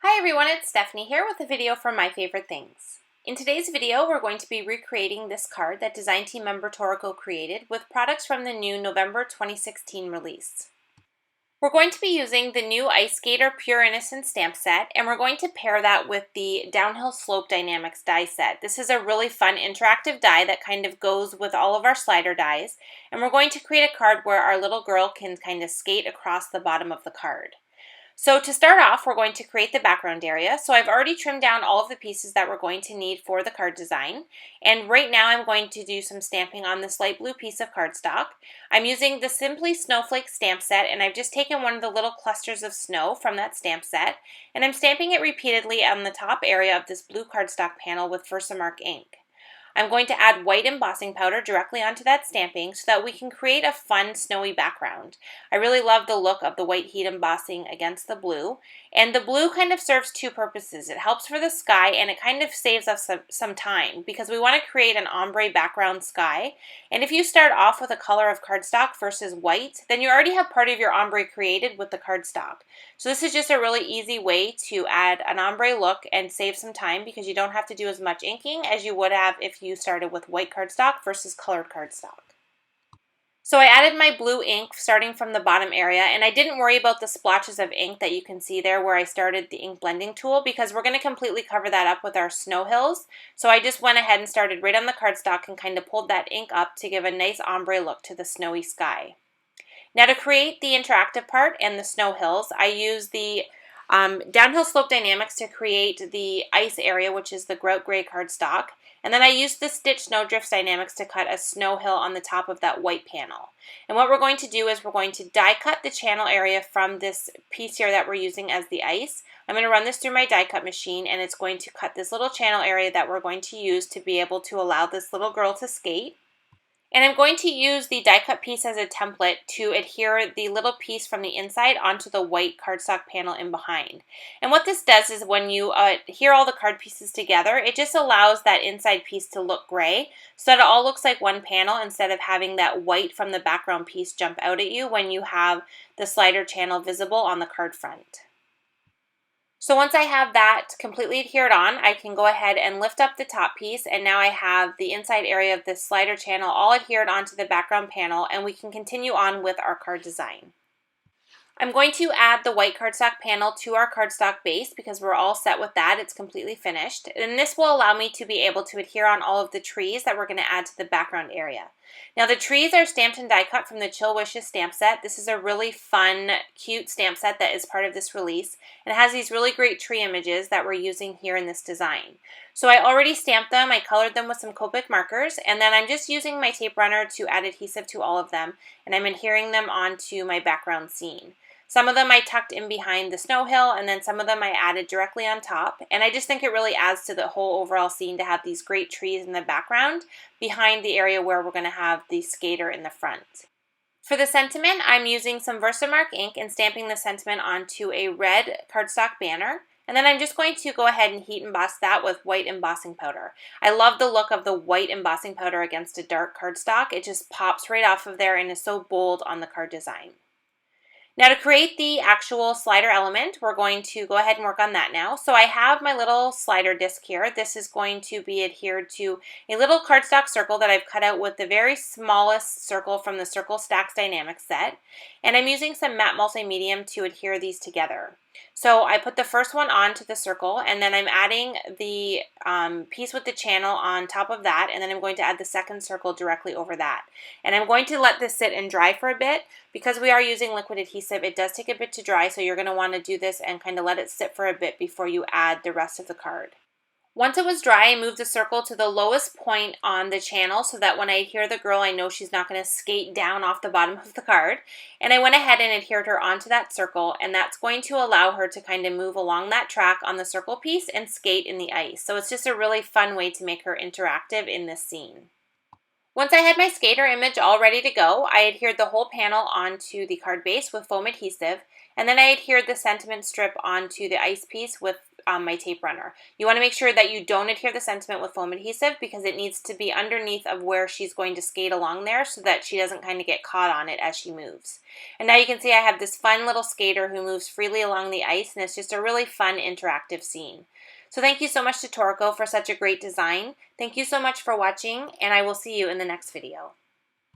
Hi everyone, it's Stephanie here with a video for My Favorite Things. In today's video, we're going to be recreating this card that design team member Torico created with products from the new November 2016 release. We're going to be using the new Ice Skater Pure Innocence stamp set, and we're going to pair that with the Downhill Slope die-namics die set. This is a really fun interactive die that kind of goes with all of our slider dies, and we're going to create a card where our little girl can kind of skate across the bottom of the card. So to start off, we're going to create the background area. So I've already trimmed down all of the pieces that we're going to need for the card design. And right now I'm going to do some stamping on this light blue piece of cardstock. I'm using the Simply Snowflake stamp set, and I've just taken one of the little clusters of snow from that stamp set, and I'm stamping it repeatedly on the top area of this blue cardstock panel with Versamark ink. I'm going to add white embossing powder directly onto that stamping so that we can create a fun snowy background. I really love the look of the white heat embossing against the blue, and the blue kind of serves two purposes. It helps for the sky, and it kind of saves us some time because we want to create an ombre background sky. And if you start off with a color of cardstock versus white, then you already have part of your ombre created with the cardstock. So this is just a really easy way to add an ombre look and save some time because you don't have to do as much inking as you would have if you started with white cardstock versus colored cardstock. So I added my blue ink starting from the bottom area, and I didn't worry about the splotches of ink that you can see there where I started the ink blending tool because we're going to completely cover that up with our snow hills. So I just went ahead and started right on the cardstock and kind of pulled that ink up to give a nice ombre look to the snowy sky. Now to create the interactive part and the snow hills, I use the Downhill Slope die-namics to create the ice area, which is the grout gray cardstock. And then I used the Stitch Snowdrifts die-namics to cut a snow hill on the top of that white panel. And what we're going to do is we're going to die cut the channel area from this piece here that we're using as the ice. I'm going to run this through my die cut machine, and it's going to cut this little channel area that we're going to use to be able to allow this little girl to skate. And I'm going to use the die cut piece as a template to adhere the little piece from the inside onto the white cardstock panel in behind. And what this does is when you adhere all the card pieces together, it just allows that inside piece to look gray so that it all looks like one panel instead of having that white from the background piece jump out at you when you have the slider channel visible on the card front. So once I have that completely adhered on, I can go ahead and lift up the top piece, and now I have the inside area of this slider channel all adhered onto the background panel, and we can continue on with our card design. I'm going to add the white cardstock panel to our cardstock base because we're all set with that. It's completely finished. And this will allow me to be able to adhere on all of the trees that we're going to add to the background area. Now the trees are stamped and die cut from the Chill Wishes stamp set. This is a really fun, cute stamp set that is part of this release. And it has these really great tree images that we're using here in this design. So I already stamped them, I colored them with some Copic markers, and then I'm just using my tape runner to add adhesive to all of them, and I'm adhering them onto my background scene. Some of them I tucked in behind the snow hill, and then some of them I added directly on top. And I just think it really adds to the whole overall scene to have these great trees in the background behind the area where we're going to have the skater in the front. For the sentiment, I'm using some Versamark ink and stamping the sentiment onto a red cardstock banner. And then I'm just going to go ahead and heat emboss that with white embossing powder. I love the look of the white embossing powder against a dark cardstock. It just pops right off of there and is so bold on the card design. Now to create the actual slider element, we're going to go ahead and work on that now. So I have my little slider disc here. This is going to be adhered to a little cardstock circle that I've cut out with the very smallest circle from the Circle Stacks die-namics set. And I'm using some matte multi-medium to adhere these together. So I put the first one onto the circle, and then I'm adding the piece with the channel on top of that, and then I'm going to add the second circle directly over that. And I'm going to let this sit and dry for a bit. Because we are using liquid adhesive, it does take a bit to dry, so you're going to want to do this and kind of let it sit for a bit before you add the rest of the card. Once it was dry, I moved the circle to the lowest point on the channel so that when I adhere the girl, I know she's not going to skate down off the bottom of the card. And I went ahead and adhered her onto that circle, and that's going to allow her to kind of move along that track on the circle piece and skate in the ice. So it's just a really fun way to make her interactive in this scene. Once I had my skater image all ready to go, I adhered the whole panel onto the card base with foam adhesive, and then I adhered the sentiment strip onto the ice piece with my tape runner. You want to make sure that you don't adhere the sentiment with foam adhesive because it needs to be underneath of where she's going to skate along there so that she doesn't kind of get caught on it as she moves. And now you can see I have this fun little skater who moves freely along the ice, and it's just a really fun interactive scene. So thank you so much to Torico for such a great design. Thank you so much for watching, and I will see you in the next video.